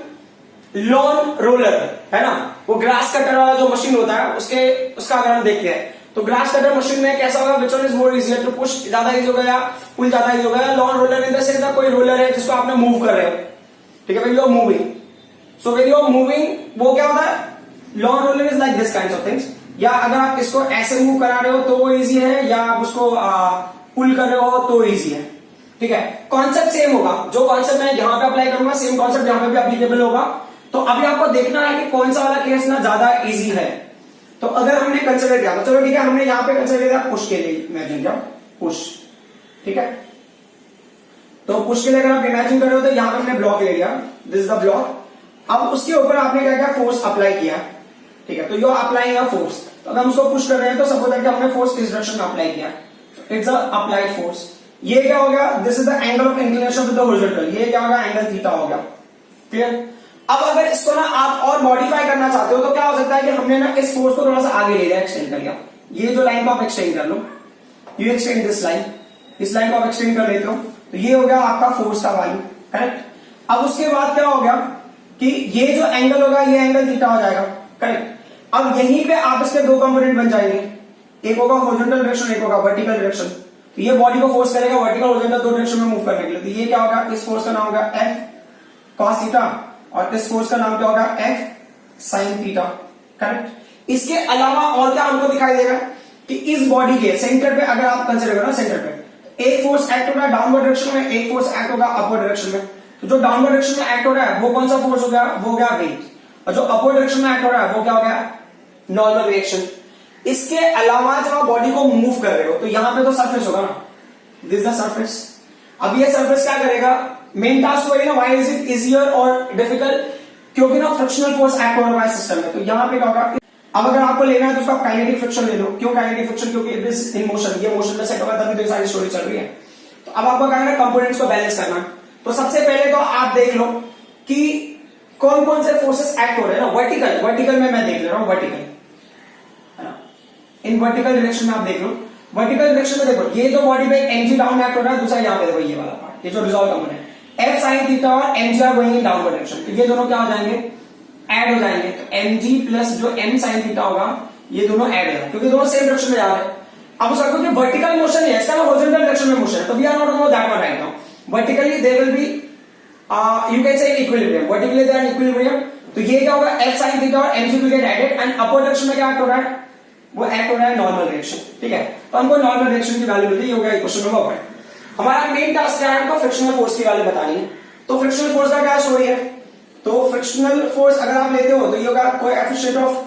लॉन रोलर है ना, वो ग्रास कटर वाला जो मशीन होता है उसका अगर हम देखते हैं तो ग्रास कटर मशीन में कैसा होगा, which one is more easier, तो पुश ज्यादा इजी होगा या पुल ज्यादा इजी होगा। Lawn roller in the sense कोई रोलर है जिसको आपने मूव कर रहे हो, ठीक है, when you are moving, so when you are moving वो क्या होता है, lawn roller is like this kind of things. या अगर आप इसको ऐसे मूव करा रहे हो तो वो इजी है, या आप उसको पुल कर रहे हो तो इजी है, ठीक है। कॉन्सेप्ट सेम होगा, जो कॉन्सेप्ट मैं यहां पे अप्लाई करूंगा सेम कॉन्सेप्ट यहां पे भी एप्लीकेबल होगा। तो अभी आपको देखना है कि कौन सा वाला केस ना ज्यादा इजी है। तो अगर हमने कंसिडर किया तो चलो ठीक है, हमने यहां पे कंसिडर किया पुश के लिए, इमेजिन किया पुश, ठीक है। तो पुश के लिए अगर आप इमेजिन कर रहे हो तो यहां पे हमने ब्लॉक ले लिया, दिस इज द ब्लॉक। अब उसके ऊपर आपने क्या किया, फोर्स अप्लाई किया, ठीक है। तो यू अप्लाइंग अ फोर्स, तो अगर हम उसको पुश कर रहे हैं तो सपोज दैट हमने फोर्स इस डायरेक्शन में अप्लाई किया, इट्स अ अप्लाइड फोर्स। ये क्या हो गया, this is the angle of inclination of the horizontal, ये क्या होगा, एंगल थीटा हो गया, क्लियर। अब अगर इसको ना आप और मॉडिफाई करना चाहते हो तो क्या हो सकता है कि हमने ना इस फोर्स को थोड़ा सा आगे ले लिया, एक्सटेंड कर लिया। ये जो लाइन को आप एक्सटेंड कर लो, यू एक्सटेंड दिस लाइन, इस लाइन को आप एक्सटेंड कर लेते हो तो ये हो गया आपका फोर्स का वैल्यू, करेक्ट। अब उसके बाद क्या हो गया कि ये जो एंगल होगा ये एंगल थीटा हो जाएगा, करेक्ट। अब यहीं पे आप इसके दो कंपोनेंट बन जाएंगे, एक होगा हॉरिजॉन्टल डायरेक्शन, एक होगा वर्टिकल डायरेक्शन। तो ये बॉडी को फोर्स करेगा वर्टिकल हॉरिजॉन्टल दो डायरेक्शन में मूव करने के लिए। तो ये क्या होगा, इस फोर्स का नाम होगा F cos थीटा और इस फोर्स का नाम क्या होगा, F sin थीटा, करेक्ट। इसके अलावा और क्या हमको दिखाई देगा कि इस बॉडी के सेंटर पे अगर आप कंसिडर करो सेंटर पे एक फोर्स एक्ट होगा डाउनवर्ड डायरेक्शन में, एक फोर्स एक्ट होगा अपवर्ड डायरेक्शन में। तो जो डाउनवर्ड डायरेक्शन में एक्ट हो रहा है वो कौन सा फोर्स हो गया, वो हो गया वेट, और जो अपवर्ड डायरेक्शन में एक्ट हो रहा है वो क्या हो गया, नॉर्मल रिएक्शन। इसके अलावा जब आप बॉडी को मूव कर रहे हो तो यहां पे तो सरफेस होगा ना, दिस द सरफेस। अब ये सरफेस क्या करेगा, मेन टास्क वही ना, व्हाई इज इट इजियर और डिफिकल्ट, क्योंकि ना फ्रिक्शनल फोर्स एक्ट हो रहा है सिस्टम में। तो यहां पे क्या होगा, अब अगर आपको लेना है तो उसका काइनेटिक फ्रिक्शन ले लो। क्यों काइनेटिक फ्रिक्शन, क्योंकि इट इज इन मोशन, ये मोशन में सेट होगा तभी तो ये सारी स्टोरी चल रही है। तो अब आपको क्या है ना, कंपोनेंट्स को बैलेंस करना। तो सबसे पहले तो आप देख लो कि कौन कौन से फोर्सेस एक्ट हो रहे हैं ना, वर्टिकल में मैं देख ले रहा हूं, वर्टिकल इन वर्टिकल डायरेक्शन में आप देख लो। वर्टिकल डायरेक्शन में देखो ये जो बॉडी पे एमजी डाउन एक्ट हो रहा है, दूसरा यहां पे देखो ये वाला पार्ट, ये जो resolve component F sin theta और mg are going in downward direction. तो ये दोनों क्या हो जाएंगे, ऐड हो जाएंगे। तो mg प्लस जो m sin थीटा होगा ये दोनों ऐड हो जाएंगे क्योंकि दोनों सेम डायरेक्शन में जा रहे हैं। अब उसका क्योंकि वर्टिकल मोशन है, इसका हॉरिजॉन्टल डायरेक्शन में मोशन है, तो we are not know that one right now. Vertically they will be you can say equilibrium, vertically they are equilibrium. तो ये क्या होगा, F sin थीटा और mg will get added and upward direction में क्या act हो रहा है, वो एक्ट हो रहा है नॉर्मल डायरेक्शन, ठीक है। तो हमको नॉर्मल डायरेक्शन की वैल्यू मिलती है, ये हो गया क्वेश्चन नंबर 1। हमारा मेन टास्क क्या है, हमको फ्रिक्शनल फोर्स की वैल्यू बतानी है। तो फ्रिक्शनल फोर्स का क्या स्टोरी है, तो फ्रिक्शनल फोर्स अगर आप लेते हो तो ये होगा कोएफिशिएंट ऑफ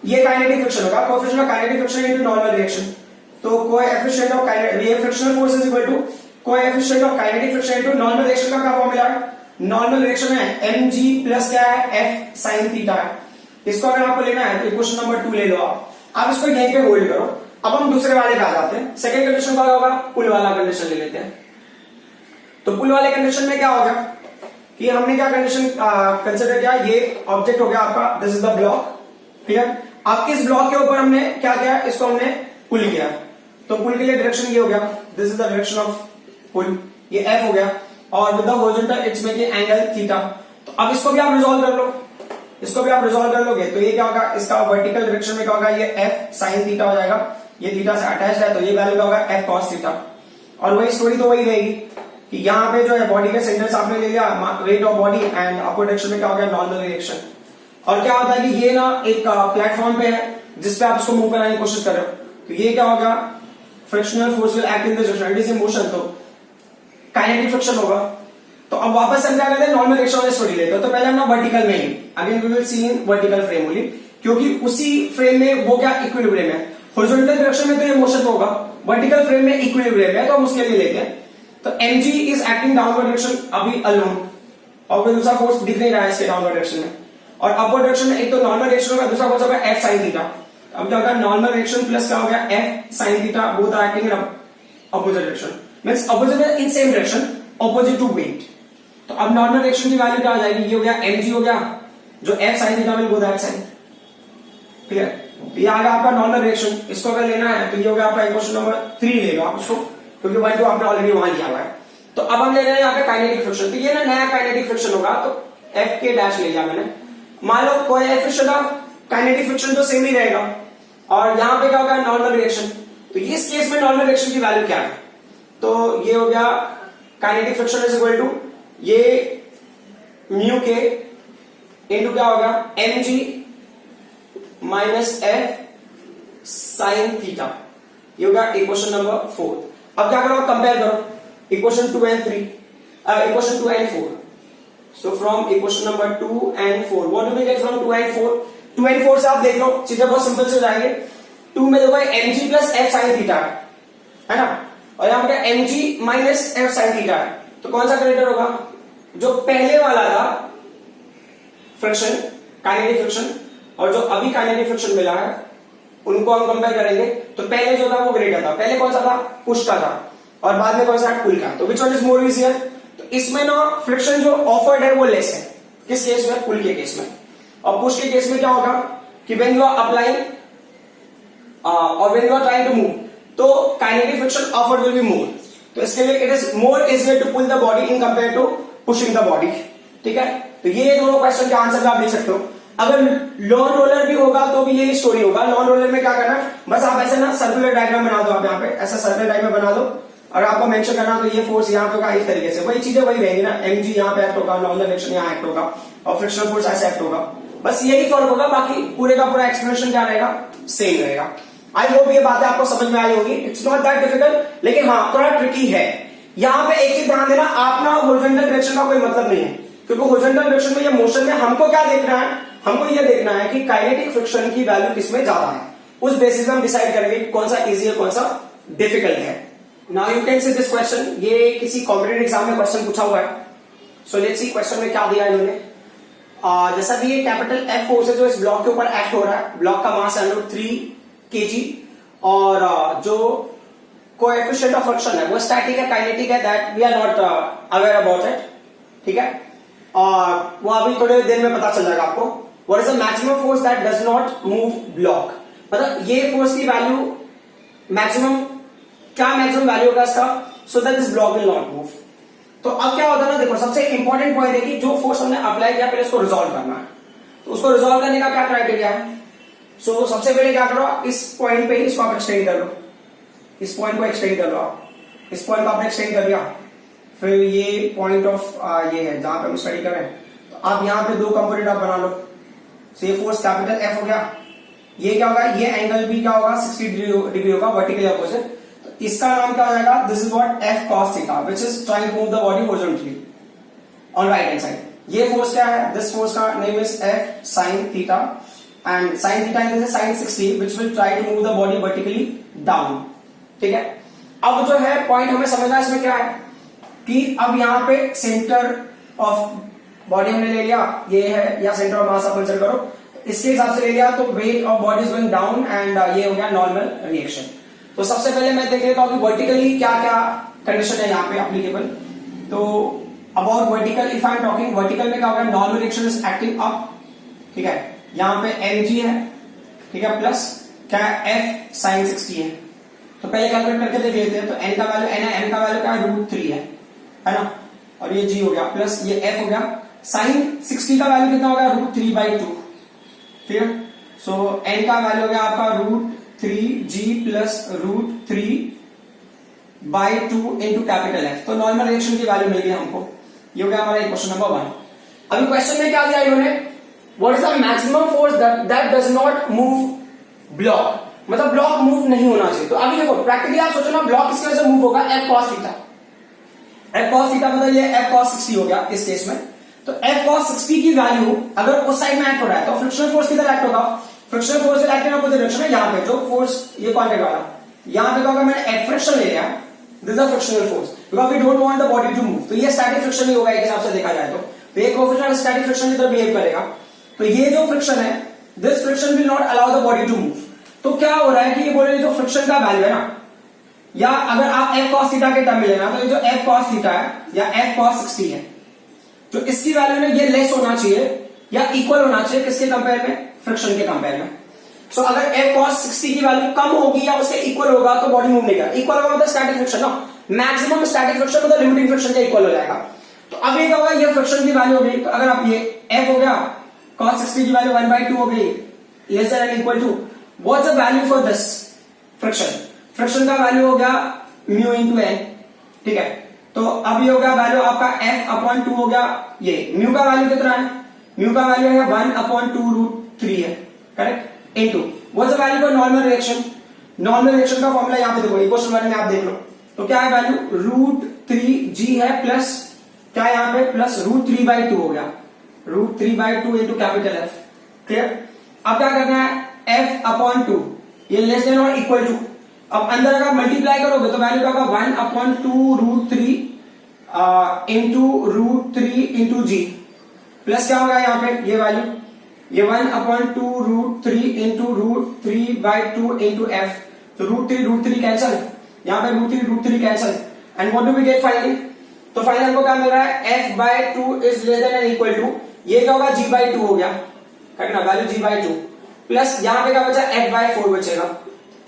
ये काइनेटिक फ्रिक्शन होगा, coefficient of kinetic friction into normal reaction. तो कोएफिशिएंट ऑफ ये frictional force is equal to coefficient of kinetic friction into normal reaction का क्या फॉर्मूला है, नॉर्मल रिएक्शन में mg प्लस क्या है, F sin थीटा है। इसको अगर आपको लेना है तो क्वेश्चन नंबर 2 ले लो आप इसको यहीं पे होल्ड करो। अब हम दूसरे वाले पे आ जाते हैं। सेकंड कंडीशन क्या होगा, पुल वाला कंडीशन ले लेते हैं। तो पुल वाले कंडीशन में क्या हो गया कि हमने क्या कंडीशन कंसिडर किया, ये ऑब्जेक्ट हो गया आपका, this is the block, clear. अब इस ब्लॉक के ऊपर हमने क्या किया, इसको हमने पुल किया। तो पुल के लिए डायरेक्शन ये हो गया, this is the direction of pull, ये F हो गया, और with the horizontal it's making angle theta. तो अब इसको भी आप रिजॉल्व कर लो, इसको भी आप रिजॉल्व कर लोगे तो ये क्या होगा, इसका वर्टिकल डायरेक्शन में क्या होगा, ये F sin थीटा हो जाएगा, ये थीटा से अटैच है तो ये वैल्यू क्या होगा, F cos थीटा। और वही स्टोरी तो वही रहेगी कि यहाँ पे जो है बॉडी के सेंटर से आपने ले लिया weight of body and upper direction में क्या हो गया, नॉर्मल डायरेक्शन। और क्या होता है कि ये ना एक प्लेटफॉर्म पे है जिसपे आप इसको मूव कराने की कोशिश कर रहे हो, तो ये क्या होगा, frictional force will act in this direction, it is in motion, तो काइनेटिक फ्रिक्शन होगा। तो अब वापस हम क्या करते हैं, नॉर्मल डायरेक्शन वाली स्टोरी लेते हो, तो पहले हम ना वर्टिकल में ही, again we will see in vertical frame only, क्योंकि उसी फ्रेम में वो क्या इक्विलिब्रियम है। हॉरिजॉन्टल डायरेक्शन में तो ये मोशन होगा, वर्टिकल फ्रेम में इक्विलिब्रियम है, तो हम उसके लिए लेते हैं। तो mg is acting downward direction अभी अलोन, और कोई दूसरा फोर्स दिख नहीं रहा है इसके डाउनवर्ड डायरेक्शन में, और अपवर्ड डायरेक्शन में एक तो नॉर्मल डायरेक्शन होगा, दूसरा फोर्स होगा F sin थीटा। अब क्या होगा, नॉर्मल डायरेक्शन प्लस क्या हो गया, F sin theta, both are acting in opposite direction, means opposite in same direction, opposite to weight. तो अब नॉर्मल डायरेक्शन की वैल्यू क्या आ जाएगी, ये हो गया mg हो गया, जो F sin theta will go that side, clear. तो ये आ गया आपका नॉर्मल डायरेक्शन, इसको अगर लेना है तो ये हो गया आपका इक्वेशन नंबर 3 ले लो आप उसको, क्योंकि 1 2 आपने ऑलरेडी वहां लिया हुआ है। तो अब हम ले रहे हैं यहाँ पे काइनेटिक फ्रिक्शन, तो ये ना नया काइनेटिक फ्रिक्शन होगा, तो F के डैश ले लिया मैंने। मान लो कोएफिशिएंट ऑफ काइनेटिक फ्रिक्शन तो सेम ही रहेगा, और यहाँ पे क्या होगा, नॉर्मल डायरेक्शन। तो इस केस में नॉर्मल डायरेक्शन की वैल्यू क्या है, तो ये हो गया kinetic friction is equal to ये म्यू के इनटू क्या होगा, mg minus F sin theta, ये होगा इक्वेशन नंबर 4। अब क्या करो, कंपेयर करो equation 2 and 3, equation 2 and 4। So from equation number 2 and 4, what do we get from 2 and 4? 2 and 4 से आप देख लो, चीजें बहुत सिंपल से हो जाएंगे। 2 में देखो mg plus F sin theta है ना, और यहाँ पे mg minus F sin theta है, तो कौन सा ग्रेटर होगा, जो पहले वाला था फ्रिक्शन, काइनेटिक फ्रिक्शन, और जो अभी काइनेटिक फ्रिक्शन मिला है उनको हम कंपेयर करेंगे। तो पहले जो था वो ग्रेटर था, पहले कौन सा था, पुश का था, और बाद में कौन सा पुल का, तो विच वन इज मोर इजियर। तो इसमें ना फ्रिक्शन जो ऑफर्ड है वो लेस है, किस केस में, पुल के केस में। और पुश के केस में क्या होगा कि व्हेन यू आर अप्लाइंग और when you are trying to move, तो kinetic friction offered will be more, तो इसके लिए it is more easier to pull the body in compare to pushing the body, ठीक है। तो ये दोनों क्वेश्चन के आंसर आप लिख सकते हो। अगर लॉन रोलर भी होगा तो भी यही स्टोरी होगा। लॉन रोलर में क्या करना है, बस आप ऐसे ना सर्कुलर डायग्राम बना दो, आप यहाँ पे ऐसा सर्कुलर डायग्राम बना दो, और आपको मेंशन करना तो ये फोर्स यहाँ पे होगा इस तरीके से, वही चीजें वही रहेंगी ना, mg यहाँ पे एक्ट होगा, नॉर्मल डायरेक्शन यहाँ एक्ट होगा, और फ्रिक्शनल फोर्स ऐसे एक्ट होगा, बस यही फर्क होगा, बाकी पूरे का पूरा एक्सप्लेनेशन क्या रहेगा, सेम रहेगा। आई होप ये बातें आपको समझ में आई होगी, इट्स नॉट दैट डिफिकल्ट, लेकिन हाँ थोड़ा ट्रिकी है। यहाँ पे एक चीज ध्यान देना, आप ना हॉरिजॉन्टल डायरेक्शन का कोई मतलब नहीं है, क्योंकि हॉरिजॉन्टल डायरेक्शन में ये मोशन में हमको क्या देखना है, हमको ये देखना है कि काइनेटिक फ्रिक्शन की वैल्यू किसमें ज्यादा है, उस बेसिस में हम डिसाइड करेंगे कि कौन सा इजी है कौन सा डिफिकल्ट है। Now you can see this question, ये किसी कॉम्पिटेटिव एग्जाम में क्वेश्चन पूछा हुआ है। सो लेट्स सी क्वेश्चन में क्या दिया इन्होंने। जैसा कि ये कैपिटल F फोर्स है जो इस ब्लॉक के ऊपर एक्ट हो रहा है, ब्लॉक का मास है 3 kg, और जो कोएफिशिएंट ऑफ फ्रिक्शन है वो स्टैटिक है, काइनेटिक है, that we are not aware about it, ठीक है। और वो अभी थोड़े देर में पता चल जाएगा आपको। What is the maximum force that does not move block, मतलब ये फोर्स की वैल्यू मैक्सिमम, क्या मैक्सिमम वैल्यू होगा इसका, so that this block will not move. तो अब क्या होता है ना, देखो सबसे इंपॉर्टेंट पॉइंट है कि जो फोर्स हमने अप्लाई किया पहले उसको रिजॉल्व करना है। तो उसको रिजॉल्व करने का क्या क्राइटेरिया है, सो सबसे पहले क्या करो, इस पॉइंट पे इसको आप एक्सटेंड कर लो, इस पॉइंट को एक्सटेंड कर लो आप, इस पॉइंट को आपने एक्सटेंड कर लिया, फिर ये पॉइंट ऑफ ये है जहां पे हम स्टडी कर रहे हैं, तो आप यहाँ पे 2 कंपोनेंट आप बना लो। सो ये फोर्स कैपिटल F हो गया, ये क्या होगा, ये एंगल भी क्या होगा 60 डिग्री होगा, वर्टिकली अपोजिट, तो इसका नाम क्या हो जाएगा, this is what F cos theta, which is trying to move the body horizontally on right hand side. ये फोर्स क्या है, दिस फोर्स का name is F sin theta, and sin theta is sin 60 which will try to move the body vertically down, ठीक है। अब जो है point हमें समझना है इसमें क्या है कि अब यहाँ पे सेंटर ऑफ बॉडी हमने ले लिया, ये है, या सेंटर ऑफ मास आप कंसीडर करो, इसके हिसाब से ले लिया, तो weight of body is going down, and ये हो गया नॉर्मल रिएक्शन। तो सबसे पहले मैं देख लेता हूं कि वर्टिकली क्या क्या कंडीशन है यहाँ पे एप्लीकेबल। तो about vertical, if I am talking vertical में क्या होगा, normal reaction is acting up, ठीक है, यहाँ पे mg है, ठीक है, प्लस क्या F sin 60 है, तो पहले कैलकुलेट करके देख लेते हैं। तो n का वैल्यू n है, n का वैल्यू क्या है √3 है ना, और ये g हो गया प्लस ये f हो गया। साइन 60 का वैल्यू कितना हो गया √3/2, ठीक है। सो n का वैल्यू हो गया आपका √3g plus √3/2 into capital F। तो नॉर्मल रिएक्शन की वैल्यू मिल गई हमको। ये हो गया हमारा क्वेश्चन नंबर 1। अभी क्वेश्चन में क्या दिया इन्होंने, what is the maximum force that does not move block, मतलब ब्लॉक मूव नहीं होना चाहिए। तो अभी देखो प्रैक्टिकली आप सोचो ना, ब्लॉक किसकी वजह से मूव होगा, F cos theta. F cos theta मतलब ये F cos 60 हो गया इस केस में। तो F cos 60 की वैल्यू अगर उस साइड में एक्ट हो रहा है तो फ्रिक्शनल फोर्स किधर एक्ट होगा, frictional force act in opposite direction है। यहाँ पे जो फोर्स ये कांटेक्ट वाला, यहाँ पे क्या होगा, मैंने F फ्रिक्शन ले लिया, this is frictional force because we don't want the body to move. तो ये स्टैटिक फ्रिक्शन ही होगा एक हिसाब से देखा जाए तो ये कोएफिशिएंट स्टैटिक फ्रिक्शन की तरह बिहेव करेगा। तो ये जो फ्रिक्शन है, this friction will not allow the body to move. तो क्या हो रहा है कि ये बोल रहे जो फ्रिक्शन का वैल्यू है ना, या अगर आप F cos थीटा के टर्म में लेना तो ये जो F cos थीटा है या F cos 60 है, जो इसकी वैल्यू में ये लेस होना चाहिए या इक्वल होना चाहिए किसके कंपेयर में, फ्रिक्शन के कंपेयर में। सो अगर F cos 60 की वैल्यू कम होगी या उसके इक्वल होगा तो बॉडी मूव नहीं करेगा। इक्वल होगा मतलब स्टैटिक फ्रिक्शन ना, मैक्सिमम स्टैटिक फ्रिक्शन मतलब लिमिटिंग फ्रिक्शन के इक्वल हो जाएगा। तो अब ये क्या होगा, ये फ्रिक्शन की वैल्यू हो गई। तो अगर आप ये F हो गया cos 60 की वैल्यू 1/2 हो गई, लेस देन और equal to what's the value for this friction, friction का वैल्यू हो गया म्यू इंटू एन, ठीक है। तो अब ये हो गया वैल्यू आपका F/2 हो गया। ये म्यू का वैल्यू कितना है, म्यू का वैल्यू है 1/2√3 है, correct, into what's the value for normal reaction. Normal reaction का फॉर्मूला यहाँ पे देखो, इक्वेशन 1 में आप देख लो। तो क्या है वैल्यू √3g है प्लस क्या है यहाँ पे प्लस √3/2 हो गया, √3/2 इंटू कैपिटल F, क्लियर। अब क्या करना है, F/2 ये लेस देन और इक्वल टू, अब अंदर अगर मल्टीप्लाई करोगे तो वैल्यू क्या होगा 1/2√3 इंटू √3 इंटू जी, प्लस क्या होगा यहाँ पे ये वैल्यू, ये 1/2√3 इंटू √3/2 इंटू F। तो √3 कैंसल, यहाँ पे √3 cancel, and what do we get finally. तो फाइनल हमको क्या मिल रहा है, F/2 is less than and equal to, ये क्या होगा G/2 हो गया, करेक्ट ना, वैल्यू G/2 प्लस यहाँ पे क्या बचा F/4 बचेगा,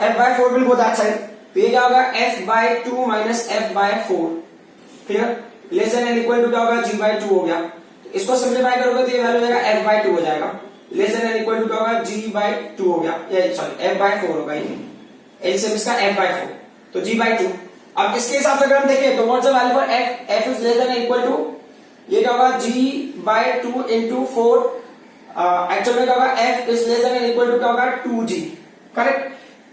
F/4 will go that side. तो ये क्या होगा F/2 minus F/4, clear, less than and equal to क्या होगा G/2 हो गया। इसको सिंप्लीफाई करोगे तो ये वैल्यू हो जाएगा F/2 हो जाएगा, less than and equal to क्या होगा G/2 हो गया, सॉरी F/4 होगा, एलसीएम इसका F/4 तो G/2। अब इसके हिसाब से अगर हम देखें तो what's the value for F is less than equal to, ये क्या होगा G/2 इंटू 4, एक्चुअल में क्या होगा F is less than equal to क्या होगा 2G, करेक्ट।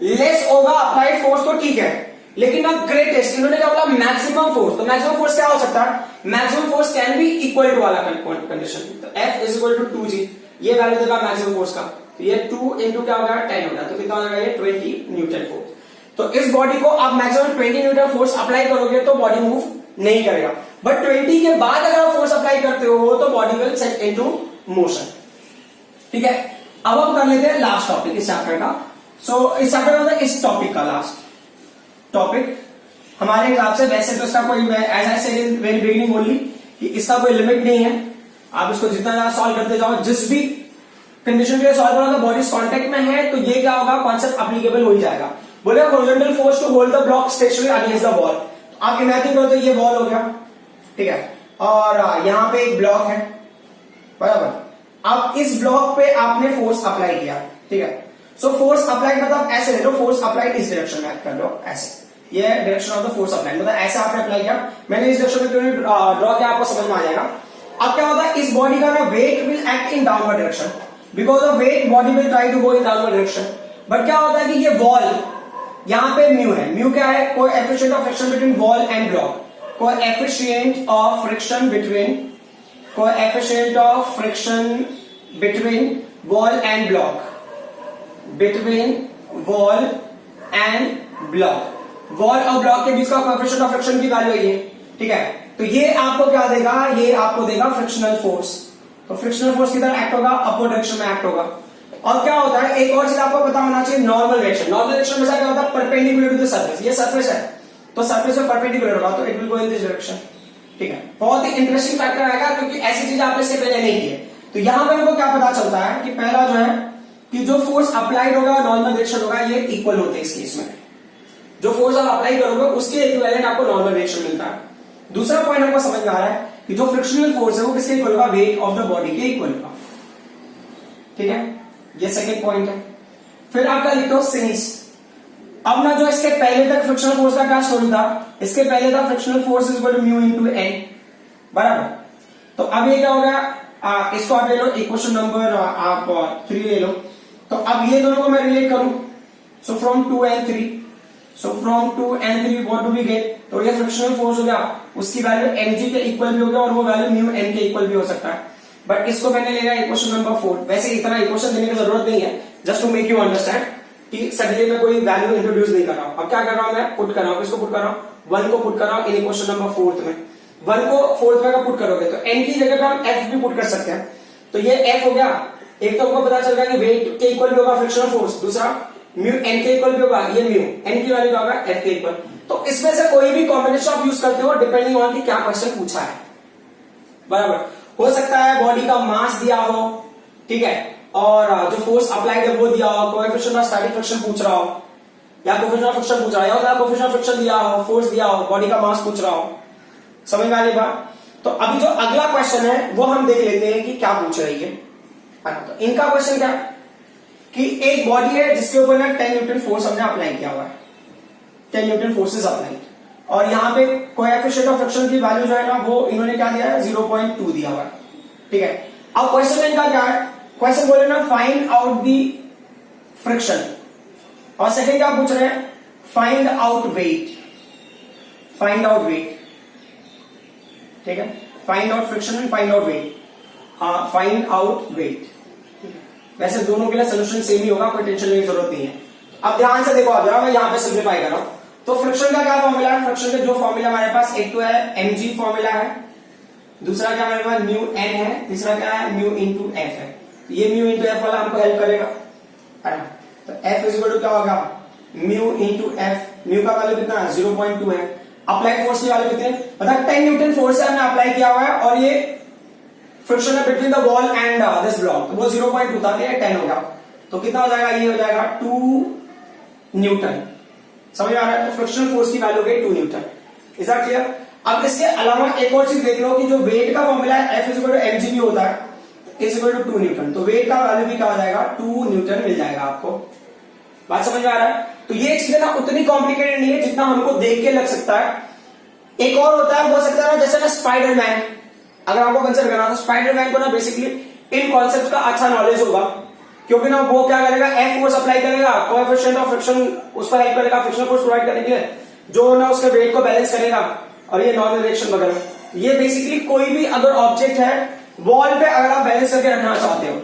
लेस होगा अप्लाइड फोर्स तो ठीक है, लेकिन अब ग्रेटेस्ट इन्होंने क्या बोला मैक्सिमम फोर्स। तो मैक्सिमम फोर्स क्या हो सकता है, maximum force can be equal to वाला कंडीशन। तो F is equal to 2G, ये वैल्यू देगा मैक्सिमम फोर्स का। तो ये 2 इंटू क्या होगा 10 होगा, तो कितना हो जाएगा ये 20 न्यूटन फोर्स। तो इस बॉडी को आप मैक्सिमम 20 न्यूटन फोर्स अप्लाई करोगे तो बॉडी मूव नहीं करेगा, बट 20 के बाद अगर आप फोर्स अप्लाई करते हो तो body will set into motion, ठीक है। अब हम कर लेते हैं लास्ट टॉपिक इस चैप्टर का। सो इस चैप्टर में इस टॉपिक का लास्ट टॉपिक हमारे हिसाब से, वैसे तो इसका कोई as I said very beginning only कि इसका कोई लिमिट नहीं है, आप इसको जितना ज्यादा सॉल्व करते जाओ, जिस भी कंडीशन के लिए सॉल्व करो, बॉडी कांटेक्ट में है तो ये क्या होगा कॉन्सेप्ट एप्लीकेबल हो ही जाएगा। बोले horizontal force to hold the block stationary against the wall, आप इमेजिन करो तो ये वॉल हो गया, ठीक है, और यहाँ पे एक ब्लॉक है, बराबर। अब इस ब्लॉक पे आपने फोर्स अप्लाई किया, ठीक है। सो फोर्स अप्लाइड मतलब ऐसे ले लो, फोर्स अप्लाइड इस डायरेक्शन में कर लो, ऐसे, ये direction of the force applied, मतलब ऐसे आपने अप्लाई किया, मैंने इस डायरेक्शन में क्यों ड्रॉ किया आपको समझ में आ जाएगा। अब क्या होता है, इस बॉडी का ना weight will act in downward direction, because of weight body will try to go in downward direction. But क्या होता है कि ये वॉल यहां पे म्यू है, म्यू क्या है, coefficient of friction between wall and block, coefficient of friction between wall and block, between wall and block, wall और ब्लॉक के बीच का कोएफिशिएंट ऑफ फ्रिक्शन की वैल्यू है ये, ठीक है। तो ये आपको क्या देगा, ये आपको देगा फ्रिक्शनल फोर्स। तो फ्रिक्शनल फोर्स किधर एक्ट होगा, अपवर्ड डायरेक्शन में एक्ट होगा। और क्या होता है, एक और चीज आपको पता होना चाहिए, नॉर्मल डायरेक्शन। नॉर्मल डायरेक्शन में क्या होता है, परपेंडिकुलर टू द सरफेस, ये सरफेस है तो सरफेस में परपेंडिकुलर होगा, तो it will go in this direction, ठीक है। बहुत ही इंटरेस्टिंग फैक्टर आएगा क्योंकि ऐसी चीज आपने इससे पहले नहीं की है। तो यहां पर हमको क्या पता चलता है कि पहला जो है कि जो फोर्स अप्लाइड होगा और नॉर्मल डायरेक्शन होगा ये इक्वल होते हैं इस केस में। जो फोर्स आप अप्लाई करोगे उसके इक्विवेलेंट आपको नॉर्मल रिएक्शन मिलता है। दूसरा पॉइंट हमको समझ में आ रहा है कि जो फ्रिक्शनल फोर्स है वो किसके इक्वल होगा, वेट ऑफ द बॉडी के इक्वल होगा। ठीक है, ये सेकेंड पॉइंट है। फिर आपका लिखो सिंस। अब ना जो इसके पहले तक फ्रिक्शनल फोर्स का क्या स्टोरी था, इसके पहले था frictional force is equal to mu into N, बराबर। तो अब ये क्या हो गया, इसको आप ले लो इक्वेशन नंबर आप 3 ले लो। तो अब ये दोनों को मैं रिलेट करूं, so from 2 and 3, so from 2 and 3 what do we get, तो ये फ्रिक्शनल फोर्स हो गया, उसकी वैल्यू mg के इक्वल भी हो गया और वो वैल्यू म्यू n के इक्वल भी हो सकता है। बट इसको मैंने ले लिया इक्वेशन नंबर 4। वैसे इतना इक्वेशन देने की जरूरत नहीं है, just to make you understand कि सडनली मैं कोई वैल्यू इंट्रोड्यूस नहीं कर रहा हूं। अब क्या कर रहा हूं, मैं पुट कर रहा हूं, किसको पुट कर रहा हूं, 1 को पुट कर रहा हूं इन इक्वेशन नंबर 4 में। 1 को 4 में अगर पुट करोगे तो n की जगह पे हम f भी पुट कर सकते हैं। तो ये f हो गया, एक तो हमको पता चल गया कि वेट के इक्वल भी होगा फ्रिक्शनल फोर्स, दूसरा म्यू n के इक्वल भी होगा, ये म्यू n की वैल्यू क्या होगा, f के इक्वल। तो इसमें से कोई भी कॉम्बिनेशन आप यूज करते हो डिपेंडिंग ऑन कि क्या क्वेश्चन पूछा है, बराबर। हो सकता है बॉडी का मास दिया हो, ठीक है, और जो फोर्स अप्लाइड है वो दिया हो, कोएफिशिएंट ऑफ स्टैटिक फ्रिक्शन पूछ रहा हो, या कोएफिशिएंट ऑफ फ्रिक्शन पूछ रहा है, या कोएफिशिएंट ऑफ फ्रिक्शन दिया हो, फोर्स दिया हो, बॉडी का मास पूछ रहा हो। समझ में आ रही बात। तो अभी जो अगला क्वेश्चन है वो हम देख लेते हैं कि क्या पूछ रही है। तो इनका क्वेश्चन क्या कि एक बॉडी है जिसके ऊपर ना 10 न्यूटन फोर्स हमने अप्लाई किया हुआ है, 10 न्यूटन फोर्सेस अप्लाई, और यहाँ पे कोएफिशिएंट ऑफ फ्रिक्शन की वैल्यू जो है ना वो इन्होंने क्या दिया है, 0.2 दिया हुआ है। ठीक है, अब क्वेश्चन इनका क्या है, क्वेश्चन बोले ना फाइंड आउट दी फ्रिक्शन, और सेकंड क्या पूछ रहे हैं, find out weight, find out weight. ठीक है, find out friction and find out weight, find out weight. वैसे दोनों के लिए सोल्यूशन सेम ही होगा, कोई टेंशन लेने की जरूरत नहीं है। अब ध्यान से देखो, अब जरा मैं यहां पे सिंप्लीफाई कर रहा हूं। तो फ्रिक्शन का क्या फॉर्मूला है, फ्रिक्शन का जो फॉर्मूला हमारे पास, एक तो है mg फॉर्मूला है, दूसरा क्या हमारे पास म्यू n है, तीसरा क्या है म्यू इंटू एफ है। ये म्यू इंटू एफ वाला हमको हेल्प करेगा, है ना। तो एफ इज इक्वल टू क्या होगा, म्यू इंटू एफ, म्यू का वैल्यू कितना है, 0.2 है। अप्लाई फोर्स की वैल्यू कितनी है, मतलब 10 न्यूटन फोर्स है हमने अप्लाई किया हुआ है, और ये फ्रिक्शन है between the wall and this block, तो वो 0.2 था, ये 10 होगा। तो कितना हो जाएगा, ये हो जाएगा 2 न्यूटन। समझ में आ रहा है, तो फ्रिक्शनल फोर्स की वैल्यू गई 2 न्यूटन। Is that clear. अब इसके अलावा एक और चीज देख लो कि जो वेट का फॉर्मूला है F is equal to mg भी होता है, इज इक्वल टू 2 न्यूटन, तो वेट का वैल्यू भी क्या हो जाएगा, 2 न्यूटन मिल जाएगा आपको। बात समझ में आ रहा है। तो ये चीजें ना उतनी कॉम्प्लिकेटेड नहीं है जितना हमको देख के लग सकता है। एक और होता है, हो सकता है ना जैसे ना स्पाइडरमैन, अगर आपको कंसिडर करना तो स्पाइडरमैन को ना बेसिकली इन कॉन्सेप्ट का अच्छा नॉलेज होगा, क्योंकि ना वो क्या करेगा, एफ फोर्स अप्लाई करेगा, कोएफिशिएंट ऑफ फ्रिक्शन उसको हेल्प करेगा फ्रिक्शनल फोर्स प्रोवाइड करने के लिए, जो ना उसके वेट को बैलेंस करेगा, और ये नॉर्मल रिएक्शन वगैरह। ये बेसिकली कोई भी अगर ऑब्जेक्ट है वॉल पे अगर आप बैलेंस करके रखना चाहते हो,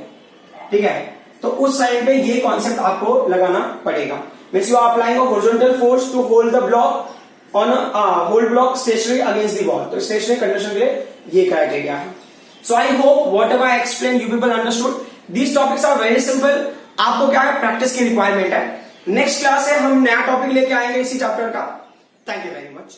ठीक है, तो उस साइड पे ये कॉन्सेप्ट आपको लगाना पड़ेगा। Means you are applying a horizontal force to hold the block on hold block stationary against the wall. तो स्टेशनरी कंडीशन के लिए ये क्राइटेरिया है। So I hope whatever I explain you people understood. These topics are very simple. आपको क्या है, practice की requirement है। नेक्स्ट क्लास है हम नया टॉपिक लेके आएंगे इसी चैप्टर का। Thank you very much.